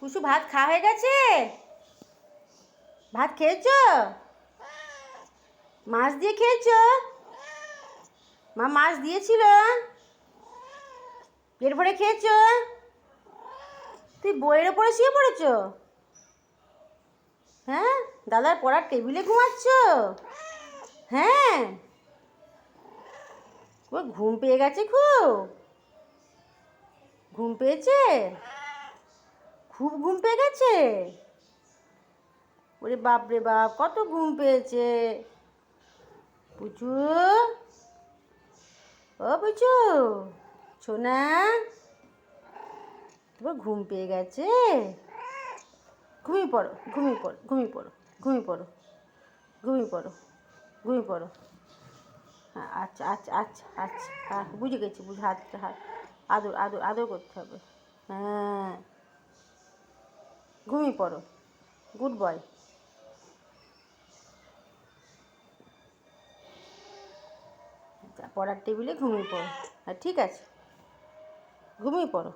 কুসু ভাত খাওয়া হয়ে গেছে? ভাত খেয়েছো? মাছ দিয়ে খেয়েছো? মা মাছ দিয়েছিল? পেট ভরে খেয়েছো? তুই বইয়ের ওপরে শুয়ে পড়েছো? হ্যাঁ, দাদার পড়ার টেবিলে ঘুমাচ্ছ? হ্যাঁ, ওই ঘুম পেয়ে গেছে খুব? ঘুম পেয়েছে? খুব ঘুম পেয়ে গেছে? ওরে বাপ রে বাপ, কত ঘুম পেয়েছে পুচু। ও পুচু, সোনা, তোমার ঘুম পেয়ে গেছে? ঘুমিয়ে পড়ো, ঘুমিয়ে পড়ো, ঘুমিয়ে পড়ো, ঘুমিয়ে পড়ো, ঘুমিয়ে পড়ো, ঘুমিয়ে পড়ো। হ্যাঁ, আচ্ছা আচ্ছা আচ্ছা আচ্ছা, হ্যাঁ বুঝে গেছি, বুঝে হাত হাত আদর আদর আদর করতে হবে। হ্যাঁ, ঘুমিয়ে পড়ো, গুড বয়। পড়ার টেবিলে ঘুমিয়ে পড়ো। হ্যাঁ ঠিক আছে, ঘুমিয়ে পড়ো।